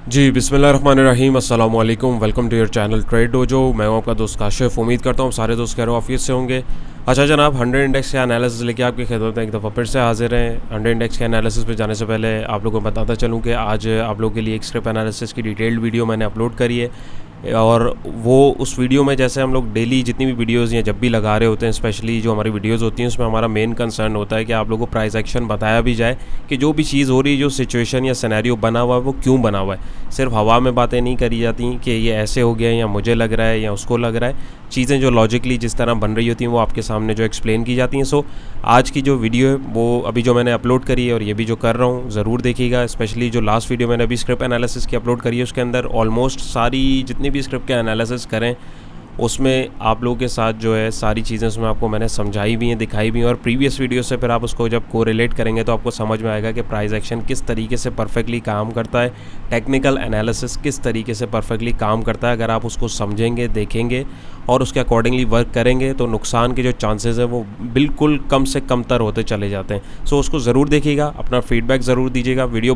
जी बिस्मिल्लाहिर्रहमानिर्रहीम अस्सलाम वालेकुम। Welcome to your channel Trade Dojo. मैं हूं आपका दोस्त काशिफ। उम्मीद करता हूं सारे दोस्त कह रहे ऑफिस से होंगे। अच्छा जनाब, 100 इंडेक्स के एनालिसिस लेके आपकी खिदमत में एक दफ़ा फिर से हाजिर हैं। 100 इंडेक्स के एनालिसिस पे जाने से पहले आप लोगों को बताता चलूं कि आज आप लोगों के लिए एक स्क्रिप्ट एनालिसिस की डिटेल्ड वीडियो मैंने अपलोड करी है। और वो उस वीडियो में जैसे हम लोग डेली जितनी भी वीडियोज़ या जब भी लगा रहे होते हैं, स्पेशली जो हमारी वीडियोज़ होती हैं, उसमें हमारा मेन कंसर्न होता है कि आप लोगों को प्राइस एक्शन बताया भी जाए कि जो भी चीज़ हो रही है, जो सिचुएशन या सिनेरियो बना हुआ है, वो क्यों बना हुआ है। सिर्फ हवा में बातें नहीं करी जाती कि ये ऐसे हो गया या मुझे लग रहा है या उसको लग रहा है। चीज़ें जो लॉजिकली जिस तरह बन रही होती हैं वो आपके सामने जो एक्सप्लेन की जाती हैं। सो आज की जो वीडियो है वो अभी जो मैंने अपलोड करी है और ये भी जो कर रहा हूँ ज़रूर देखिएगा। स्पेशली जो लास्ट वीडियो मैंने अभी स्क्रिप्ट एनालिसिस की अपलोड करी है, उसके अंदर ऑलमोस्ट सारी जितनी भी स्क्रिप्ट के एनालिसिस करें उसमें आप लोगों के साथ जो है सारी चीज़ें उसमें आपको मैंने समझाई भी हैं, दिखाई भी हैं। और प्रीवियस वीडियो से फिर आप उसको जब कोरिलेट करेंगे तो आपको समझ में आएगा कि प्राइस एक्शन किस तरीके से परफेक्टली काम करता है, टेक्निकल एनालिसिस किस तरीके से परफेक्टली काम करता है। अगर आप उसको समझेंगे, देखेंगे और उसके अकॉर्डिंगली वर्क करेंगे तो नुकसान के जो चांसेस हैं वो बिल्कुल कम से कम तर होते चले जाते हैं। सो उसको ज़रूर देखिएगा, अपना फीडबैक ज़रूर दीजिएगा। वीडियो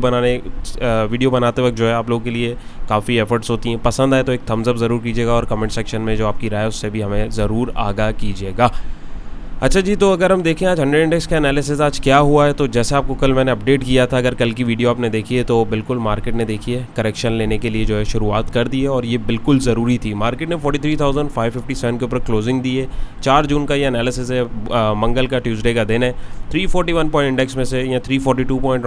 बनाते वक्त जो है आप लोगों के लिए काफ़ी एफर्ट्स होती हैं। पसंद आए तो एक थम्स अप ज़रूर कीजिएगा और कमेंट सेक्शन में जो आपकी राय है उससे भी हमें ज़रूर आगाह कीजिएगा। अच्छा जी, तो अगर हम देखें आज 100 इंडेक्स का एनालिसिस आज क्या हुआ है, तो जैसे आपको कल मैंने अपडेट किया था, अगर कल की वीडियो आपने देखी है तो बिल्कुल मार्केट ने देखी है करेक्शन लेने के लिए जो है शुरुआत कर दी है और ये बिल्कुल ज़रूरी थी। मार्केट ने 43,557 के ऊपर क्लोजिंग दी है। 4 जून का ये एनालिसिस है, मंगल का ट्यूसडे का दिन है। 341 पॉइंट इंडेक्स में से या 342 पॉइंट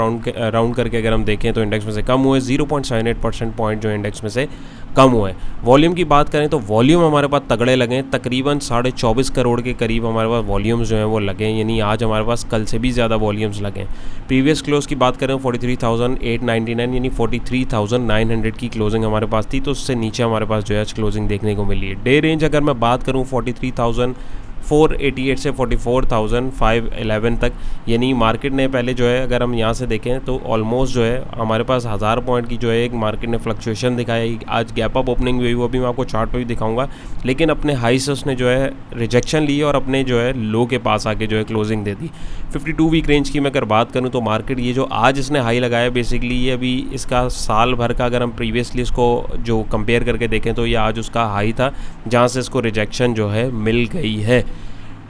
राउंड करके अगर हम देखें तो इंडेक्स में से कम हुए 0.78% पॉइंट जो इंडेक्स में से कम हुए। वॉल्यूम की बात करें तो वॉल्यूम हमारे पास तगड़े लगे, तकरीबन 24.5 करोड़ के करीब हमारे पास वॉल्यूम्स जो हैं वो लगे, यानी आज हमारे पास कल से भी ज़्यादा वॉल्यूम्स लगे। प्रीवियस क्लोज की बात करें 43,899 यानी 43,900 की क्लोजिंग हमारे पास थी, तो उससे नीचे हमारे पास जो है क्लोजिंग देखने को मिली है। डे रेंज अगर मैं बात करूँ 43,488 से 44,511 तक, यानी मार्केट ने पहले जो है अगर हम यहाँ से देखें तो ऑलमोस्ट जो है हमारे पास 1000 पॉइंट की जो है एक मार्केट ने फ्लक्चुएशन दिखाई। आज गैप अप ओपनिंग हुई, वो भी मैं आपको चार्ट पे भी दिखाऊंगा, लेकिन अपने हाई से उसने जो है रिजेक्शन ली और अपने जो है लो के पास आके जो है क्लोजिंग दे दी। 52 वीक रेंज की मैं अगर बात करूँ तो मार्केट ये जो आज इसने हाई लगाया बेसिकली ये अभी इसका साल भर का अगर हम प्रीवियसली इसको जो कंपेयर करके देखें तो ये आज उसका हाई था जहाँ से इसको रिजेक्शन जो है मिल गई है।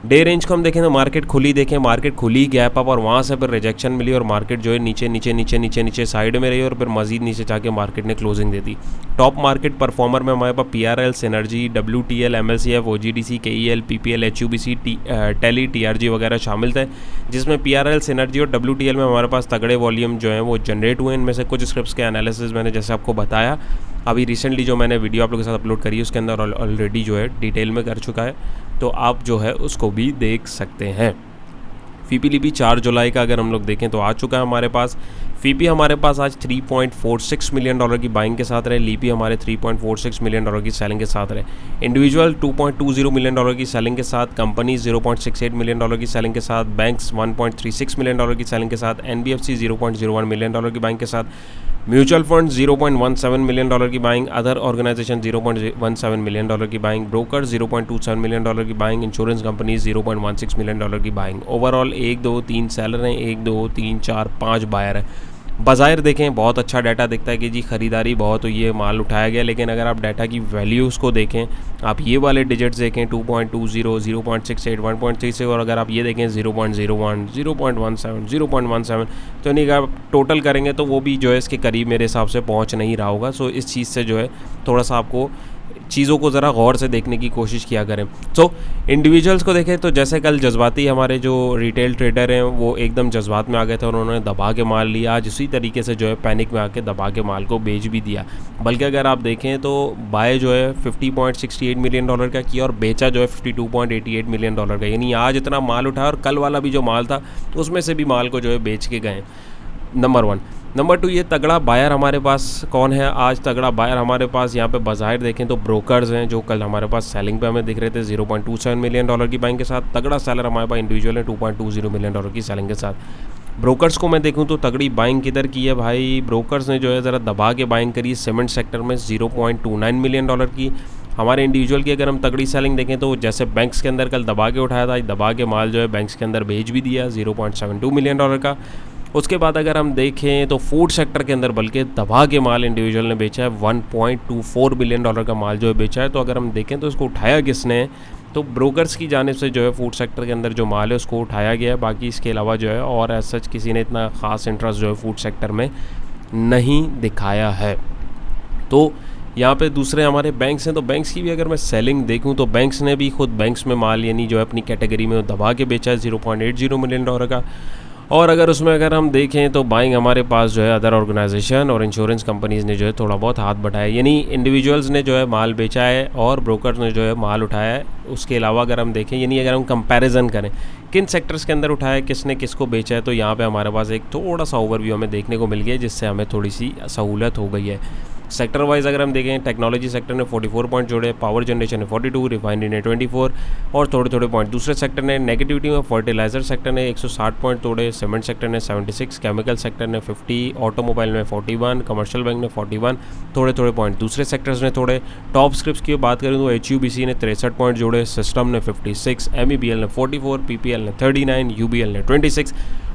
डे रेंज को हम देखें तो मार्केट खुली गैप अप और वहाँ से फिर रिजेक्शन मिली और मार्केट जो है नीचे साइड में रही और फिर मजीद नीचे जाके मार्केट ने क्लोजिंग दे दी। टॉप मार्केट परफॉर्मर में हमारे पास PRL, synergy, WTL, MLCF, OGDC, KEL, PPL, HUBC, tele, TRG वगैरह शामिल थे, जिसमें PRL, सिनर्जी और WTL में हमारे पास तगड़े वॉल्यूम जो हैं वो जनरेट हुए। इनमें से कुछ स्क्रिप्ट्स के एनालिसिस मैंने जैसे आपको बताया अभी रिसेंटली जो मैंने वीडियो आप लोगों के साथ अपलोड करी है उसके अंदर ऑलरेडी जो है डिटेल में कर चुका है, तो आप जो है उसको भी देख सकते हैं। फीपी लीपी 4 जुलाई का अगर हम लोग देखें तो आ चुका है हमारे पास। फीपी हमारे पास आज $3.46 मिलियन की बाइंग के साथ रहे, लीपी हमारे $3.46 मिलियन की सेलिंग के साथ रहे। इंडिविजुअल $2.20 मिलियन की सेलिंग के साथ, कंपनी $0.68 मिलियन की सेलिंग के साथ, बैंक्स $1.36 मिलियन की सेलिंग के साथ, NBFC $0.01 मिलियन की बाइंग के साथ, म्यूचुअल फंड $0.17 मिलियन की बाइंग, अदर ऑर्गेनाइजेशन $0.17 मिलियन की बाइंग, ब्रोकर $0.27 मिलियन की बाइंग, इंश्योरेंस कंपनी $0.16 मिलियन की बाइंग। ओवरऑल 1 2 3 सेलर हैं, 1 2 3 4 5 बायर हैं। बाज़ाहिर देखें बहुत अच्छा डाटा दिखता है कि जी ख़रीदारी बहुत हुई है, माल उठाया गया, लेकिन अगर आप डाटा की वैल्यूज़ को देखें, आप ये वाले डिजिट्स देखें 2.20, 0.68, 1.36 और अगर आप ये देखें 0.01, 0.17, 0.17, तो यानी अगर आप टोटल करेंगे तो वो भी जो है इसके करीब मेरे हिसाब से पहुंच नहीं रहा होगा। सो इस चीज़ से जो है थोड़ा सा आपको चीज़ों को ज़रा गौर से देखने की कोशिश किया करें। सो इंडिविजुअल्स को देखें तो जैसे कल जज्बाती हमारे जो रिटेल ट्रेडर हैं वो एकदम जज्बात में आ गए थे और उन्होंने दबा के माल लिया। आज उसी तरीके से जो है पैनिक में आके दबा के माल को बेच भी दिया। बल्कि अगर आप देखें तो बाय जो है $50.68 मिलियन का किया और बेचा जो है $52.88 मिलियन का, यानी आज इतना माल उठाया और कल वाला भी जो माल था उसमें से भी माल को जो है बेच के गए। नंबर 1। नंबर 2, ये तगड़ा बायर हमारे पास कौन है? आज तगड़ा बायर हमारे पास यहाँ पे बाज़ाहिर देखें तो ब्रोकर्स हैं, जो कल हमारे पास सेलिंग पे हमें दिख रहे थे $0.27 मिलियन की बाइंग के साथ। तगड़ा सेलर हमारे पास इंडिविजुअल है $2.20 मिलियन की सेलिंग के साथ। ब्रोकर्स को मैं देखूं तो तगड़ी बाइंग किधर की है भाई? ब्रोकर्स ने जो है ज़रा दबा के बाइंग करी सीमेंट सेक्टर में $0.29 मिलियन की। हमारे इंडिविजुअल की अगर हम तगड़ी सेलिंग देखें तो जैसे बैंक्स के अंदर कल दबा के उठाया था, दबा के माल जो है बैंक्स के अंदर भेज भी दिया $0.72 मिलियन का। उसके बाद अगर हम देखें तो फूड सेक्टर के अंदर बल्कि दबा के माल इंडिविजुअल ने बेचा है, $1.24 बिलियन का माल जो है बेचा है। तो अगर हम देखें तो इसको उठाया किसने है, तो ब्रोकर्स की जानिब से जो है फूड सेक्टर के अंदर जो माल है उसको उठाया गया है। बाकी इसके अलावा जो है और एज सच किसी ने इतना ख़ास इंटरेस्ट जो है फूड सेक्टर में नहीं दिखाया है। तो यहाँ पे दूसरे हमारे बैंक्स हैं, तो बैंक्स की भी अगर मैं सेलिंग देखूँ तो बैंक्स ने भी खुद बैंक्स में माल यानी जो है अपनी कैटेगरी में दबा के बेचा है $0.80 मिलियन का। और अगर उसमें अगर हम देखें तो बाइंग हमारे पास जो है अदर ऑर्गेनाइजेशन और इंश्योरेंस कंपनीज़ ने जो है थोड़ा बहुत हाथ बढ़ाया, यानी इंडिविजुअल्स ने जो है माल बेचा है और ब्रोकर्स ने जो है माल उठाया है। उसके अलावा अगर हम देखें यानी अगर हम कंपैरिजन करें किन सेक्टर्स के अंदर उठाया है, किसने किसको बेचा है, तो यहाँ पे हमारे पास एक थोड़ा सा ओवरव्यू हमें देखने को मिल गया है, जिससे हमें थोड़ी सी सहूलत हो गई है। सेक्टर वाइज अगर हम देखें टेक्नोलॉजी सेक्टर ने 44 पॉइंट जोड़े, पावर जनरेशन ने 42, रिफाइनरी ने 24 और थोड़े थोड़े पॉइंट दूसरे सेक्टर ने नेगेटिविटी में। फर्टिलाइजर सेक्टर ने 160 पॉइंट तोड़े, सीमेंट सेक्टर ने 76, केमिकल सेक्टर ने 50, ऑटोमोबाइल में 41, कमर्शियल बैंक ने 41, थोड़े थोड़े पॉइंट दूसरे सेक्टर्स ने तोड़े। टॉप स्क्रिप्स की बात करें तो HUBC ने 63 पॉइंट जोड़े, सिस्टम ने 56, MEBL ने 44, PPL ने 39, UBL ने 26,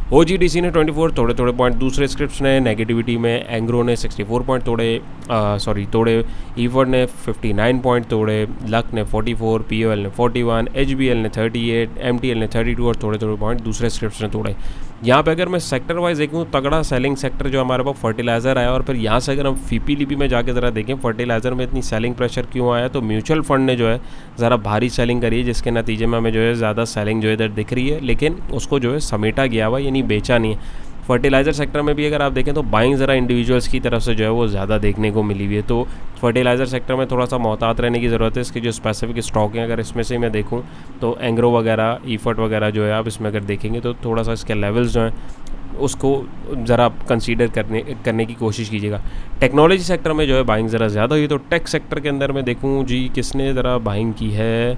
OGDC ने 24, थोड़े थोड़े पॉइंट दूसरे स्क्रिप्ट्स ने नेगेटिविटी में। एंग्रो ने 64 पॉइंट तोड़े, ईफर्ड ने 59 पॉइंट तोड़े, लक ने 44, POL ने 41, HBL ने 38, MTL ने 32 और थोड़े थोड़े पॉइंट दूसरे स्क्रिप्ट्स ने तोड़े। यहाँ पे अगर मैं सेक्टर वाइज देखूँ तगड़ा सेलिंग सेक्टर जो हमारे पास फर्टिलाइज़र आया। और फिर यहाँ से अगर हम FIPLIP में जाके ज़रा देखें फर्टिलाइज़र में इतनी सेलिंग प्रेशर क्यों आया, तो म्यूचुअल फंड ने जो है ज़रा भारी सेलिंग करी है, जिसके नतीजे में हमें जो है ज़्यादा सेलिंग जो है इधर दिख रही है, लेकिन उसको जो है समेटा गया हुआ यानी बेचा नहीं है। फर्टिलाइज़र सेक्टर में भी अगर आप देखें तो बाइंग ज़रा इंडिविजुअल्स की तरफ से जो है वो ज़्यादा देखने को मिली हुई है। तो फर्टिलाइज़र सेक्टर में थोड़ा सा मोहतात रहने की ज़रूरत है। इसके जो स्पेसिफिक स्टॉक हैं अगर इसमें से मैं देखूं तो एंग्रो वगैरह, ईफर्ट वगैरह जो है आप इसमें अगर देखेंगे तो थोड़ा सा इसके लेवल्स जो हैं उसको ज़रा कंसीडर करने की कोशिश कीजिएगा। टेक्नोलॉजी सेक्टर में जो है बाइंग ज़रा ज़्यादा हुई। तो टेक सेक्टर के अंदर मैं देखूँ जी किसने ज़रा बाइंग की है,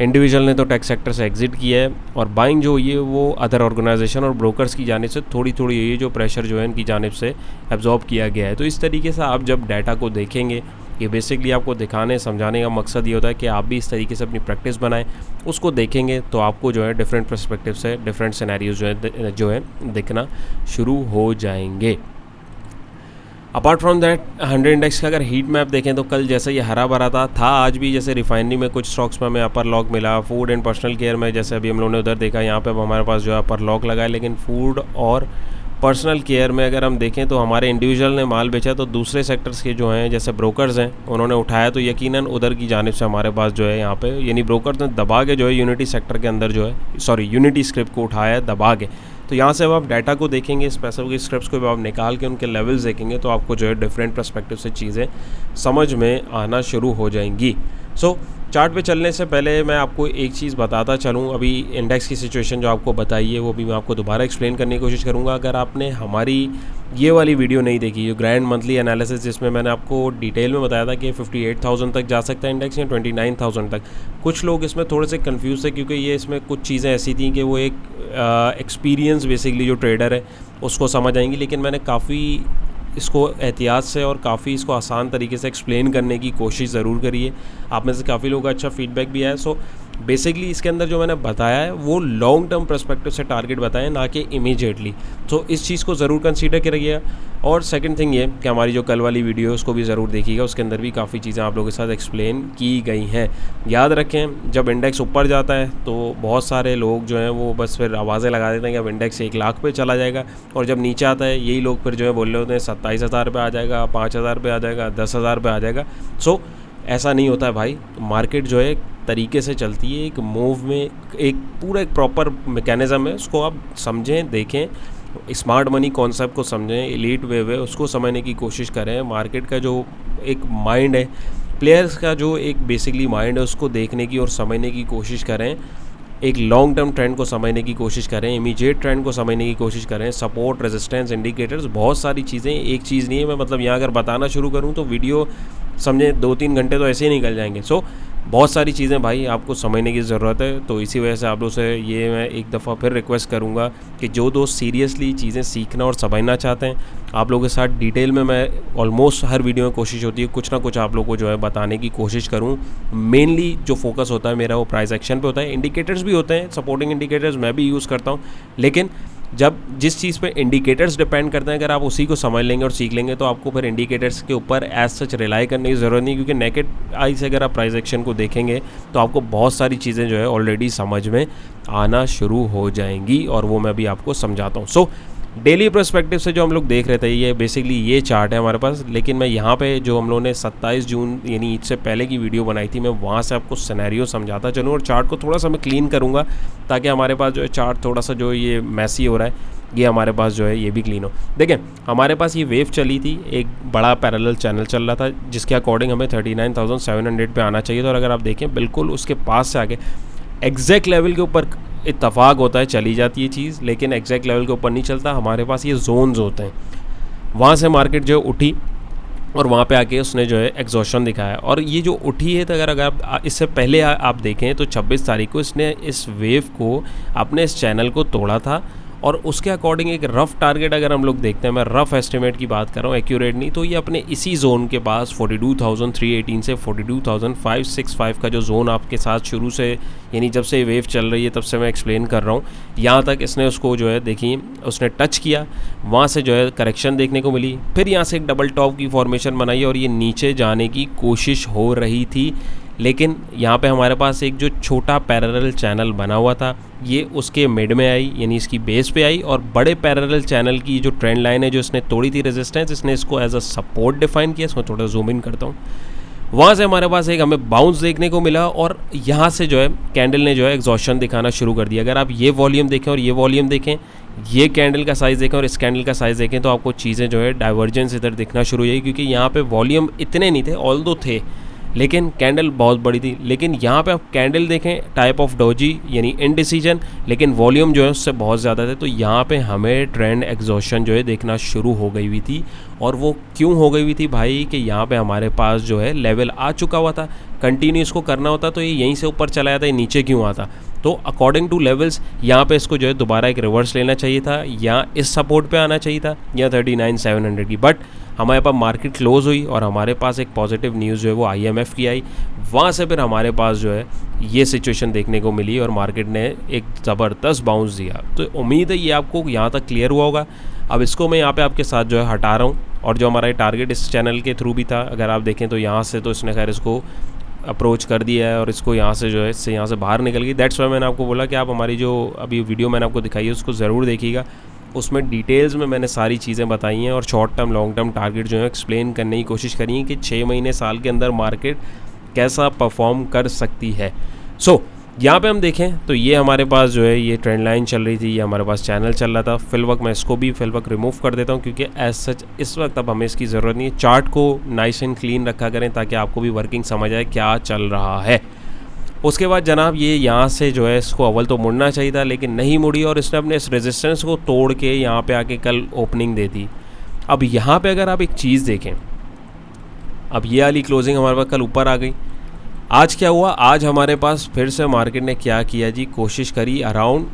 इंडिविजुअल ने तो टेक सेक्टर से एग्जिट किया है। और बाइंग जो हुई है वो अदर ऑर्गेनाइजेशन और ब्रोकर्स की जानिब से थोड़ी थोड़ी ये जो प्रेशर जो है इनकी जानिब से एब्जॉर्ब किया गया है। तो इस तरीके से आप जब डाटा को देखेंगे, ये बेसिकली आपको दिखाने समझाने का मकसद ये होता है कि आप भी इस तरीके से अपनी प्रैक्टिस बनाएं, उसको देखेंगे तो आपको जो है डिफरेंट पर्सपेक्टिव से डिफरेंट सिनेरियोज जो है दिखना शुरू हो जाएंगे। अपार्ट फ्रॉम दैट 100 इंडेक्स का अगर हीट मैप देखें तो कल जैसे ये हरा भरा था आज भी जैसे रिफाइनरी में कुछ स्टॉक्स में हमें अपर लॉक मिला, फूड एंड पर्सनल केयर में जैसे अभी हम लोगों ने उधर देखा, यहाँ पे अब हमारे पास जो है अपर लॉक लगा है। लेकिन फूड और पर्सनल केयर में अगर हम देखें तो हमारे इंडिविजुअल ने माल बेचा, तो दूसरे सेक्टर्स के जो हैं जैसे ब्रोकर्स हैं उन्होंने उठाया, तो यकीनन उधर की जानिब से हमारे पास जो है यहाँ पे यानी ब्रोकर्स ने दबा के जो है यूनिटी सेक्टर के अंदर जो है यूनिटी स्क्रिप्ट को उठाया है दबा के। तो यहाँ से अब आप डाटा को देखेंगे, स्पेसिफिक स्क्रिप्ट्स को आप निकाल के उनके लेवल्स देखेंगे तो आपको जो है डिफरेंट पर्सपेक्टिव से चीज़ें समझ में आना शुरू हो जाएंगी। सो चार्ट पे चलने से पहले मैं आपको एक चीज़ बताता चलूँ। अभी इंडेक्स की सिचुएशन जो आपको बताई है वो भी मैं आपको दोबारा एक्सप्लेन करने की कोशिश करूँगा। अगर आपने हमारी ये वाली वीडियो नहीं देखी, जो ग्रैंड मंथली एनालिसिस जिसमें मैंने आपको डिटेल में बताया था कि 58,000 तक जा सकता है इंडेक्स या 29,000 तक, कुछ लोग इसमें थोड़े से कंफ्यूज थे क्योंकि ये इसमें कुछ चीज़ें ऐसी थी कि वो एक एक्सपीरियंस बेसिकली जो ट्रेडर है उसको समझ आएंगी। लेकिन मैंने काफ़ी इसको एहतियात से और काफ़ी इसको आसान तरीके से एक्सप्लेन करने की कोशिश ज़रूर करी है। आप में से काफ़ी लोगों का अच्छा फीडबैक भी आया। सो बेसिकली इसके अंदर जो मैंने बताया है वो लॉन्ग टर्म पर्सपेक्टिव से टारगेट बताया, ना कि इमीडिएटली। तो इस चीज़ को ज़रूर कंसीडर करिएगा। और सेकंड थिंग ये कि हमारी जो कल वाली वीडियो है उसको भी ज़रूर देखिएगा, उसके अंदर भी काफ़ी चीज़ें आप लोगों के साथ एक्सप्लेन की गई हैं। याद रखें जब इंडेक्स ऊपर जाता है तो बहुत सारे लोग जो हैं वो बस फिर आवाज़ें लगा देते हैं कि अब इंडेक्स 1 लाख पे चला जाएगा, और जब नीचे आता है यही लोग फिर जो है बोल रहे होते हैं 27,000 पे आ जाएगा, 5,000 पे आ जाएगा, 10,000 पे आ जाएगा। सो ऐसा नहीं होता है भाई। मार्केट जो है तरीके से चलती है, एक मूव में एक पूरा एक प्रॉपर मैकेनिज़्म है, उसको आप समझें, देखें, स्मार्ट मनी कॉन्सेप्ट को समझें, एलीट वेव है उसको समझने की कोशिश करें। मार्केट का जो एक माइंड है, प्लेयर्स का जो एक बेसिकली माइंड है, उसको देखने की और समझने की कोशिश करें। एक लॉन्ग टर्म ट्रेंड को समझने की कोशिश करें, इमीडिएट ट्रेंड को समझने की कोशिश करें, सपोर्ट, रेजिस्टेंस, इंडिकेटर्स, बहुत सारी चीज़ें, एक चीज़ नहीं है। मैं मतलब यहाँ अगर बताना शुरू करूँ तो वीडियो समझें 2-3 घंटे तो ऐसे ही निकल जाएंगे। सो बहुत सारी चीज़ें भाई आपको समझने की ज़रूरत है। तो इसी वजह से आप लोग से ये मैं एक दफ़ा फिर रिक्वेस्ट करूँगा कि जो दोस्त सीरियसली चीज़ें सीखना और समझना चाहते हैं, आप लोगों के साथ डिटेल में मैं ऑलमोस्ट हर वीडियो में कोशिश होती है कुछ ना कुछ आप लोग को जो है बताने की कोशिश करूँ। मेनली जो फोकस होता है मेरा वो प्राइस एक्शन पे होता है। इंडिकेटर्स भी होते हैं, सपोर्टिंग इंडिकेटर्स मैं भी यूज़ करता हूँ, लेकिन जब जिस चीज़ पे इंडिकेटर्स डिपेंड करते हैं, अगर आप उसी को समझ लेंगे और सीख लेंगे तो आपको फिर इंडिकेटर्स के ऊपर एज सच रिलाई करने की ज़रूरत नहीं, क्योंकि नेकेड आई से अगर आप प्राइस एक्शन को देखेंगे तो आपको बहुत सारी चीज़ें जो है ऑलरेडी समझ में आना शुरू हो जाएंगी, और वो मैं अभी आपको समझाता हूँ। सो डेली पर्सपेक्टिव से जो हम लोग देख रहे थे, ये बेसिकली ये चार्ट है हमारे पास, लेकिन मैं यहाँ पे जो हम लोगों ने 27 जून यानी ईद से पहले की वीडियो बनाई थी, मैं वहाँ से आपको सिनेरियो समझाता चलूँ, और चार्ट को थोड़ा सा मैं क्लीन करूँगा ताकि हमारे पास जो है चार्ट थोड़ा सा जो ये मैसी हो रहा है ये हमारे पास जो है ये भी क्लीन हो। देखें, हमारे पास ये वेव चली थी, एक बड़ा पैरेलल चैनल चल रहा था जिसके अकॉर्डिंग हमें 39,700 पे आना चाहिए था, और अगर आप देखें बिल्कुल उसके पास से आगे एग्जैक्ट लेवल के ऊपर इत्तफाक होता है, चली जाती है चीज़, लेकिन एग्जैक्ट लेवल के ऊपर नहीं चलता। हमारे पास ये जोन्स होते हैं, वहाँ से मार्केट जो उठी और वहाँ पे आके उसने जो है एग्जॉशन दिखाया, और ये जो उठी है तो अगर आप इससे पहले आप देखें तो 26 तारीख को इसने इस वेव को अपने इस चैनल को तोड़ा था, और उसके अकॉर्डिंग एक रफ़ टारगेट अगर हम लोग देखते हैं, मैं रफ़ एस्टिमेट की बात कर रहा हूँ, एक्यूरेट नहीं, तो ये अपने इसी जोन के पास 42,318 से 42,565 का जो जोन आपके साथ शुरू से यानी जब से वेव चल रही है तब से मैं एक्सप्लेन कर रहा हूँ, यहाँ तक इसने उसको जो है देखिए उसने टच किया, वहाँ से जो है करेक्शन देखने को मिली, फिर यहाँ से एक डबल टॉप की फॉर्मेशन बनाई और ये नीचे जाने की कोशिश हो रही थी, लेकिन यहाँ पे हमारे पास एक जो छोटा पैरेलल चैनल बना हुआ था ये उसके मिड में आई, यानी इसकी बेस पे आई, और बड़े पैरेलल चैनल की जो ट्रेंड लाइन है जो इसने तोड़ी थी रेजिस्टेंस, इसने इसको एज अ सपोर्ट डिफाइन किया। इसमें थोड़ा जूम इन करता हूँ, वहाँ से हमारे पास एक हमें बाउंस देखने को मिला, और यहाँ से जो है कैंडल ने जो है एग्जॉशन दिखाना शुरू कर दिया। अगर आप ये वॉल्यूम देखें और ये वॉल्यूम देखें, ये कैंडल का साइज़ देखें और इस कैंडल का साइज़ देखें, तो आपको चीज़ें जो है डाइवर्जेंस इधर दिखना शुरू हो जाएगी, क्योंकि यहाँ पे वॉल्यूम इतने नहीं थे, ऑल्दो थे, लेकिन कैंडल बहुत बड़ी थी। लेकिन यहाँ पे आप कैंडल देखें टाइप ऑफ डोजी यानी इनडिसीजन, लेकिन वॉल्यूम जो है उससे बहुत ज़्यादा थे, तो यहाँ पे हमें ट्रेंड एग्जॉशन जो है देखना शुरू हो गई हुई थी। और वो क्यों हो गई हुई थी भाई, कि यहाँ पे हमारे पास जो है लेवल आ चुका हुआ था, कंटिन्यू इसको करना होता तो ये यहीं से ऊपर चला जाता, ये नीचे क्यों आता। तो अकॉर्डिंग टू लेवल्स यहाँ पे इसको जो है दोबारा एक रिवर्स लेना चाहिए था, या इस सपोर्ट पे आना चाहिए था, या 39,700 की। बट हमारे पास मार्केट क्लोज हुई और हमारे पास एक पॉजिटिव न्यूज़ जो है वो IMF की आई, वहाँ से फिर हमारे पास जो है ये सिचुएशन देखने को मिली और मार्केट ने एक ज़बरदस्त बाउंस दिया। तो उम्मीद है ये आपको यहाँ तक क्लियर हुआ होगा। अब इसको मैं यहाँ पे आपके साथ जो है हटा रहा हूँ, और जो हमारा टारगेट इस चैनल के थ्रू भी था, अगर आप देखें तो यहाँ से तो इसने खैर इसको अप्रोच कर दिया है और इसको यहाँ से जो है इससे यहाँ से बाहर निकल गई। दैट्स वाई मैंने आपको बोला कि आप हमारी जो अभी वीडियो मैंने आपको दिखाई है उसको ज़रूर देखिएगा, उसमें डिटेल्स में मैंने सारी चीज़ें बताई हैं, और short term long term target जो है एक्सप्लेन करने की कोशिश करी है कि 6 महीने साल के अंदर मार्केट कैसा परफॉर्म कर सकती है। सो यहाँ पे हम देखें तो ये हमारे पास जो है ये ट्रेंड लाइन चल रही थी, ये हमारे पास चैनल चल रहा था। फिल वक्त मैं इसको भी फिल वक्त रिमूव कर देता हूँ, क्योंकि एज सच इस वक्त अब हमें इसकी ज़रूरत नहीं है। चार्ट को नाइस एंड क्लीन रखा करें ताकि आपको भी वर्किंग समझ आए क्या चल रहा है। उसके बाद जनाब ये यहाँ से जो है इसको अव्वल तो मुड़ना चाहिए था, लेकिन नहीं मुड़ी, और इसने अपने इस रेजिस्टेंस को तोड़ के यहाँ पे आके कल ओपनिंग दे दी। अब यहाँ पे अगर आप एक चीज़ देखें, अब ये वाली क्लोजिंग हमारे पास कल ऊपर आ गई। आज क्या हुआ, आज हमारे पास फिर से मार्केट ने क्या किया जी, कोशिश करी अराउंड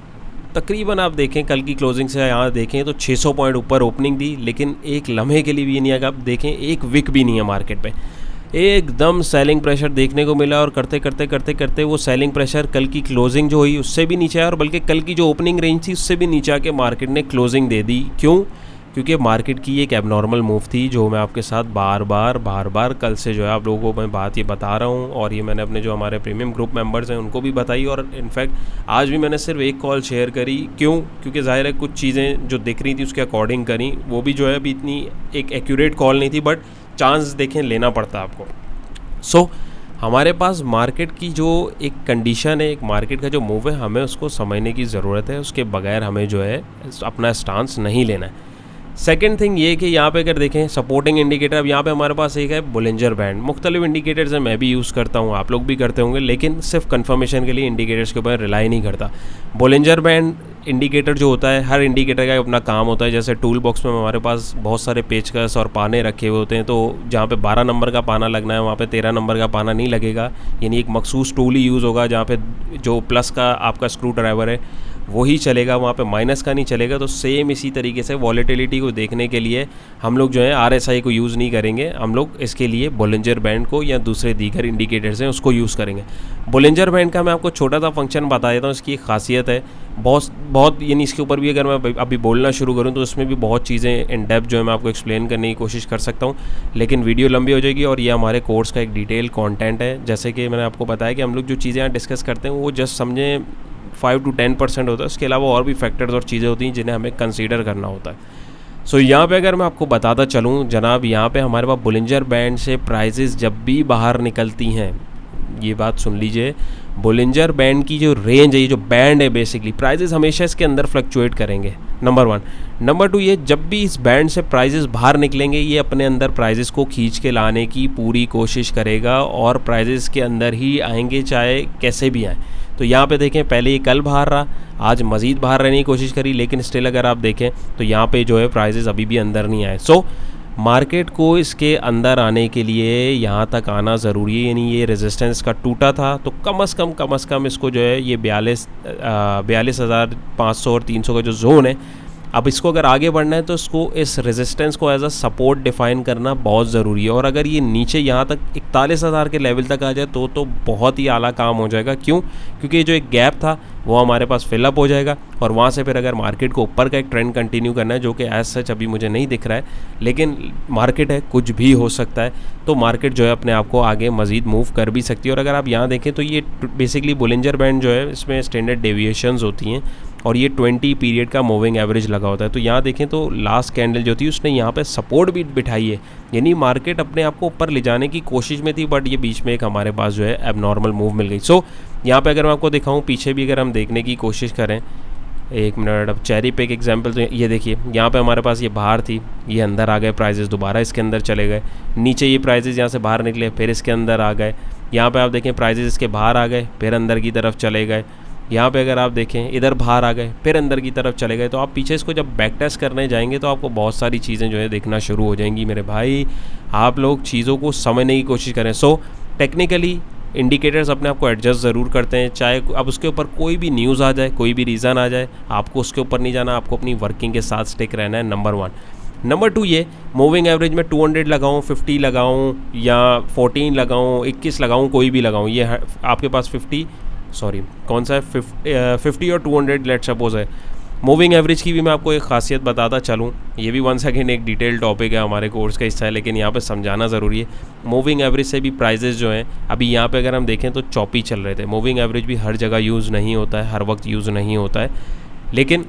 तकरीबन आप देखें कल की क्लोजिंग से यहाँ देखें तो 600 पॉइंट ऊपर ओपनिंग दी, लेकिन एक लम्हे के लिए भी नहीं, अगर आप देखें एक विक भी नहीं है मार्केट पे। एकदम सेलिंग प्रेशर देखने को मिला, और करते करते करते करते वो सेलिंग प्रेशर कल की क्लोजिंग जो हुई उससे भी नीचे आया, और बल्कि कल की जो ओपनिंग रेंज थी उससे भी नीचे आके मार्केट ने क्लोजिंग दे दी। क्यों? क्योंकि मार्केट की एक एबनॉर्मल मूव थी, जो मैं आपके साथ बार बार कल से जो है आप लोगों को मैं बात ये बता रहा हूँ, और ये मैंने अपने जो हमारे प्रीमियम ग्रुप मेंबर्स हैं उनको भी बताई, और इनफैक्ट आज भी मैंने सिर्फ एक कॉल शेयर करी। क्यों? क्योंकि ज़ाहिर है कुछ चीज़ें जो दिख रही थी उसके अकॉर्डिंग करी, वो भी जो है अभी इतनी एक एक्यूरेट कॉल नहीं थी, बट चांस देखें लेना पड़ता आपको। सो हमारे पास मार्केट की जो एक कंडीशन है, एक मार्केट का जो मूव है, हमें उसको समझने की ज़रूरत है, उसके बगैर हमें जो है अपना स्टांस नहीं लेना है। सेकेंड थिंग ये कि यहाँ पे अगर देखें सपोर्टिंग इंडिकेटर, अब यहाँ पे हमारे पास एक है बोलिंजर बैंड। मुख्तलिफ इंडिकेटर्स हैं, मैं भी यूज़ करता हूँ, आप लोग भी करते होंगे, लेकिन सिर्फ कंफर्मेशन के लिए इंडिकेटर्स के ऊपर रिलाई नहीं करता। बोलिंजर बैंड इंडिकेटर जो होता है, हर इंडिकेटर का अपना काम होता है। जैसे टूल बॉक्स में हमारे पास बहुत सारे पेचकस और पाने रखे हुए होते हैं, तो जहाँ पे 12 नंबर का पाना लगना है वहाँ पे 13 नंबर का पाना नहीं लगेगा, यानी एक मखसूस टूल ही यूज़ होगा। जहाँ पे जो प्लस का आपका स्क्रू ड्राइवर है वही चलेगा, वहाँ पे माइनस का नहीं चलेगा। तो सेम इसी तरीके से वॉलेटिलिटी को देखने के लिए हम लोग जो है RSI को यूज़ नहीं करेंगे, हम लोग इसके लिए बोलिंजर बैंड को या दूसरे दीगर इंडिकेटर्स हैं उसको यूज़ करेंगे। बोलिंजर बैंड का मैं आपको छोटा सा फंक्शन बता देता हूँ, इसकी एक खासियत है बहुत यानी इसके ऊपर भी अगर मैं अभी बोलना शुरू करूँ तो उसमें भी बहुत चीज़ें इन डेप्थ जो है मैं आपको एक्सप्लेन करने की कोशिश कर सकता हूँ, लेकिन वीडियो लंबी हो जाएगी और ये हमारे कोर्स का एक डिटेल कंटेंट है। जैसे कि मैंने आपको बताया कि हम लोग जो चीज़ें यहाँ डिस्कस करते हैं वो जस्ट समझें 5 to 10% होता है, उसके अलावा और भी फैक्टर्स और चीज़ें होती हैं जिन्हें हमें कंसीडर करना होता है। सो यहाँ पे अगर मैं आपको बताता चलूँ जनाब, यहाँ पे हमारे पास बोलिंजर बैंड से प्राइजेस जब भी बाहर निकलती हैं, ये बात सुन लीजिए, बोलिंजर बैंड की जो रेंज है, ये जो बैंड है बेसिकली, प्राइजेस हमेशा इसके अंदर फ्लक्चुएट करेंगे, नंबर 1। नंबर 2, ये जब भी इस बैंड से प्राइजेस बाहर निकलेंगे ये अपने अंदर प्राइजेस को खींच के लाने की पूरी कोशिश करेगा और प्राइजेस के अंदर ही आएंगे चाहे कैसे भी आए। तो यहाँ पे देखें, पहले ये कल बाहर रहा, आज मज़ीद बाहर रहने की कोशिश करी, लेकिन स्टिल अगर आप देखें तो यहाँ पे जो है प्राइजेस अभी भी अंदर नहीं आए। सो मार्केट को इसके अंदर आने के लिए यहाँ तक आना ज़रूरी है, यानी ये रेजिस्टेंस का टूटा था तो कम से कम इसको जो है ये 42,500 और 300 का जो जोन है, अब इसको अगर आगे बढ़ना है तो इसको इस रेजिस्टेंस को एज अ सपोर्ट डिफ़ाइन करना बहुत ज़रूरी है। और अगर ये नीचे यहाँ तक 41,000 के लेवल तक आ जाए तो बहुत ही आला काम हो जाएगा। क्यों? क्योंकि जो एक गैप था वो हमारे पास फिलअप हो जाएगा और वहाँ से फिर अगर मार्केट को ऊपर का एक ट्रेंड कंटिन्यू करना है, जो कि एज सच अभी मुझे नहीं दिख रहा है, लेकिन मार्केट है, कुछ भी हो सकता है, तो मार्केट जो है अपने आप को आगे मज़ीद मूव कर भी सकती है। और अगर आप यहाँ देखें तो ये बेसिकली बोलिंजर बैंड जो है इसमें स्टैंडर्ड डेविएशंस होती हैं और ये 20 पीरियड का मूविंग एवरेज लगा होता है। तो यहाँ देखें तो लास्ट कैंडल जो थी उसने यहाँ पे सपोर्ट भी बिठाई है, यानी मार्केट अपने आप को ऊपर ले जाने की कोशिश में थी, बट ये बीच में एक हमारे पास जो है एबनॉर्मल मूव मिल गई। सो यहाँ पे अगर मैं आपको दिखाऊँ पीछे भी अगर हम देखने की कोशिश करें, एक मिनट, अब चेरी पे एक एग्जांपल, तो ये देखिए यहाँ पे हमारे पास ये बाहर थी, ये अंदर आ गए प्राइजेस, दोबारा इसके अंदर चले गए, नीचे ये प्राइजेस यहाँ से बाहर निकले फिर इसके अंदर आ गए, यहाँ पे आप देखें प्राइजेस इसके बाहर आ गए फिर अंदर की तरफ चले गए, यहाँ पे अगर आप देखें इधर बाहर आ गए फिर अंदर की तरफ चले गए। तो आप पीछे इसको जब बैक टेस्ट करने जाएंगे तो आपको बहुत सारी चीज़ें जो है देखना शुरू हो जाएंगी। मेरे भाई, आप लोग चीज़ों को समझने की कोशिश करें। सो टेक्निकली इंडिकेटर्स अपने आप को एडजस्ट ज़रूर करते हैं, चाहे अब उसके ऊपर कोई भी न्यूज़ आ जाए, कोई भी रीज़न आ जाए, आपको उसके ऊपर नहीं जाना, आपको अपनी वर्किंग के साथ स्टिक रहना है, नंबर 1। नंबर 2, ये मूविंग एवरेज में 200 लगाऊँ, 50 लगाऊँ या 14 लगाऊँ, 21 लगाऊँ, कोई भी लगाऊँ, ये आपके पास 50 और 200 लेट सपोज है। मूविंग एवरेज की भी मैं आपको एक खासियत बताता चलूँ, ये भी 1 सेकेंड एक डिटेल टॉपिक है, हमारे कोर्स का हिस्सा है, लेकिन यहाँ पे समझाना ज़रूरी है। मूविंग एवरेज से भी प्राइजेस जो हैं अभी यहाँ पे अगर हम देखें तो चौपी चल रहे थे। मूविंग एवरेज भी हर जगह यूज़ नहीं होता है, हर वक्त यूज़ नहीं होता है, लेकिन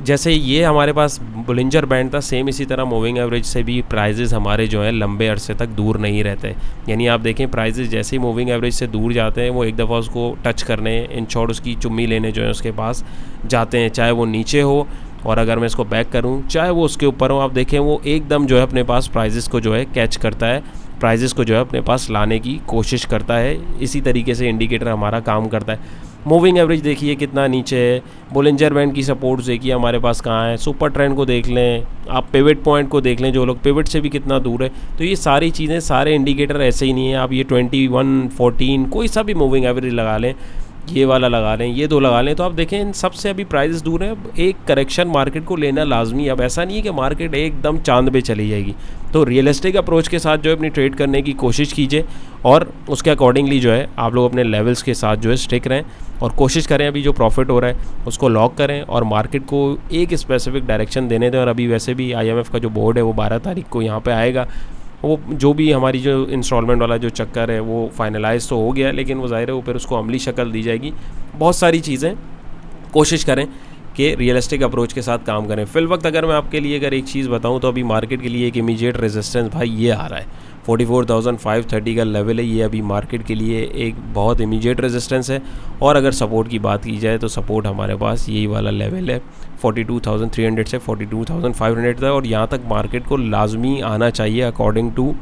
जैसे ये हमारे पास बोलिंजर बैंड था, सेम इसी तरह मूविंग एवरेज से भी प्राइजेस हमारे जो है लंबे अरसे तक दूर नहीं रहते। यानी आप देखें प्राइजेस जैसे ही मूविंग एवरेज से दूर जाते हैं वो एक दफ़ा उसको टच करने, इन शॉर्ट उसकी चुम्मी लेने जो है उसके पास जाते हैं, चाहे वो नीचे हो और अगर मैं इसको बैक करूं चाहे वो उसके ऊपर हो, आप देखें वो एकदम जो है अपने पास प्राइजेस को जो है कैच करता है, प्राइजेस को जो है अपने पास लाने की कोशिश करता है। इसी तरीके से इंडिकेटर हमारा काम करता है। मूविंग एवरेज देखिए कितना नीचे है, बोलिंजर बैंड की सपोर्ट्स देखिए हमारे पास कहाँ है, सुपर ट्रेंड को देख लें, आप पिवट पॉइंट को देख लें, जो लोग पिवट से भी कितना दूर है। तो ये सारी चीज़ें, सारे इंडिकेटर ऐसे ही नहीं है। आप ये 21, 14 कोई सा भी मूविंग एवरेज लगा लें, ये वाला लगा लें, ये 2 लगा लें, तो आप देखें इन सबसे अभी प्राइसेस दूर हैं। एक करेक्शन मार्केट को लेना लाजमी है। अब ऐसा नहीं है कि मार्केट एकदम चांद पे चली जाएगी। तो रियलिस्टिक अप्रोच के साथ जो है अपनी ट्रेड करने की कोशिश कीजिए और उसके अकॉर्डिंगली जो है आप लोग अपने लेवल्स के साथ जो है स्टिक रहें और कोशिश करें अभी जो प्रॉफिट हो रहा है उसको लॉक करें और मार्केट को एक स्पेसिफिक डायरेक्शन देने दें। और अभी वैसे भी IMF का जो बोर्ड है वो 12 तारीख को यहाँ पर आएगा। वो जो भी हमारी जो इंस्टॉलमेंट वाला जो चक्कर है वो फाइनलाइज तो हो गया, लेकिन वो ज़ाहिर है वो फिर उसको अमली शक्ल दी जाएगी। बहुत सारी चीज़ें कोशिश करें कि रियलिस्टिक अप्रोच के साथ काम करें। फिल वक्त अगर मैं आपके लिए अगर एक चीज़ बताऊं तो अभी मार्केट के लिए एक इमीडिएट रेजिस्टेंस भाई ये आ रहा है, 44,530 का लेवल है। ये अभी मार्केट के लिए एक बहुत इमीडिएट रेजिस्टेंस है। और अगर सपोर्ट की बात की जाए तो सपोर्ट हमारे पास यही वाला लेवल है 42,300 से 42,500 तक। और यहाँ तक मार्केट को लाजमी आना चाहिए अकॉर्डिंग टू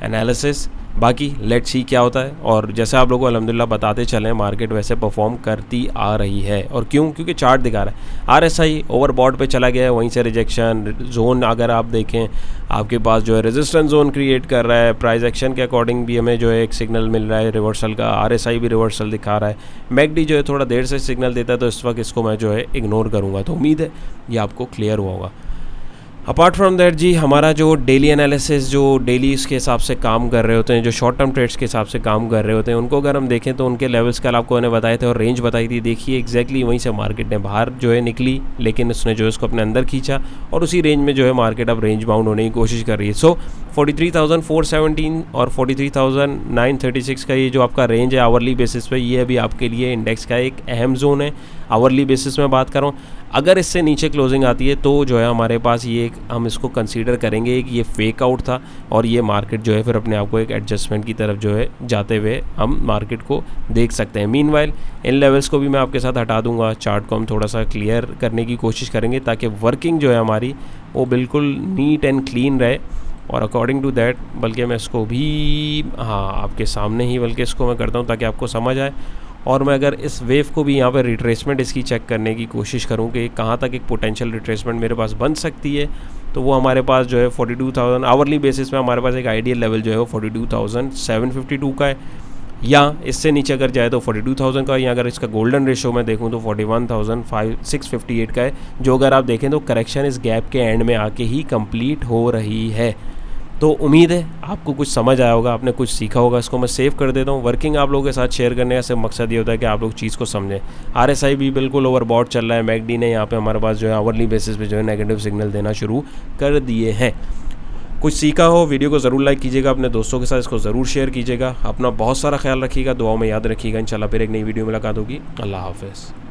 एनालिसिस। बाकी लेट्स सी क्या होता है। और जैसे आप लोगों को अल्हम्दुलिल्लाह बताते चलें, मार्केट वैसे परफॉर्म करती आ रही है। और क्यों? क्योंकि चार्ट दिखा रहा है RSI ओवरबॉट पे चला गया है, वहीं से रिजेक्शन जोन अगर आप देखें आपके पास जो है रेजिस्टेंस जोन क्रिएट कर रहा है। प्राइस एक्शन के अकॉर्डिंग भी हमें जो है एक सिग्नल मिल रहा है रिवर्सल का। RSI भी रिवर्सल दिखा रहा है। मैकडी जो है थोड़ा देर से सिग्नल देता है, तो इस वक्त इसको मैं जो है इग्नोर करूँगा। तो उम्मीद है ये आपको क्लियर हुआ होगा। अपार्ट फ्रॉम दैट जी, हमारा जो डेली एनालिसिस, जो डेली इसके हिसाब से काम कर रहे होते हैं, जो शॉर्ट टर्म ट्रेड्स के हिसाब से काम कर रहे होते हैं, उनको अगर हम देखें तो उनके लेवल्स कल आपको मैंने बताए थे और रेंज बताई थी। देखिए एग्जैक्टली वहीं से मार्केट ने बाहर जो है निकली, लेकिन उसने जो है इसको अपने अंदर खींचा और उसी रेंज में जो है मार्केट अब रेंज बाउंड होने की कोशिश कर रही है। सो 43,417 और 43,936 का ये जो आपका रेंज है आवरली बेसिस पे, ये अभी आपके लिए इंडेक्स का एक अहम जोन है। आवरली बेसिस में बात कर रहा हूँ। अगर इससे नीचे क्लोजिंग आती है तो जो है हमारे पास ये हम इसको कंसीडर करेंगे कि ये फेक आउट था और ये मार्केट जो है फिर अपने आप को एक एडजस्टमेंट की तरफ जो है जाते हुए हम मार्केट को देख सकते हैं। मीनवाइल इन लेवल्स को भी मैं आपके साथ हटा दूंगा। चार्ट को हम थोड़ा सा क्लियर करने की कोशिश करेंगे ताकि वर्किंग जो है हमारी वो बिल्कुल नीट एंड क्लीन रहे। और अकॉर्डिंग टू दैट बल्कि मैं इसको भी आपके सामने ही बल्कि इसको मैं करता हूँ ताकि आपको समझ आए। और मैं अगर इस वेव को भी यहाँ पर रिट्रेसमेंट इसकी चेक करने की कोशिश करूँ कि कहाँ तक एक पोटेंशियल रिट्रेसमेंट मेरे पास बन सकती है, तो वो हमारे पास जो है 42,000 आवरली बेसिस में हमारे पास एक आइडियल लेवल जो है वो 42,752 का है। या इससे नीचे अगर जाए तो 42,000 का, या अगर इसका गोल्डन रेशो में देखूँ तो 41,658 का है, जो अगर आप देखें तो करेक्शन इस गैप के एंड में आके ही कंप्लीट हो रही है। तो उम्मीद है आपको कुछ समझ आया होगा, आपने कुछ सीखा होगा। इसको मैं सेव कर देता हूँ। वर्किंग आप लोगों के साथ शेयर करने का सिर्फ मकसद ये होता है कि आप लोग चीज़ को समझें। RSI भी बिल्कुल ओवरबॉट चल रहा है। मैकडी ने यहाँ पे हमारे पास जो है आवरली बेसिस पे जो है नेगेटिव सिग्नल देना शुरू कर दिए हैं। कुछ सीखा हो वीडियो को ज़रूर लाइक कीजिएगा, अपने दोस्तों के साथ इसको ज़रूर शेयर कीजिएगा। अपना बहुत सारा ख्याल रखिएगा, दुआओं में याद रखिएगा। इंशाल्लाह फिर एक नई वीडियो मुलाकात होगी। अल्लाह हाफ़िज़।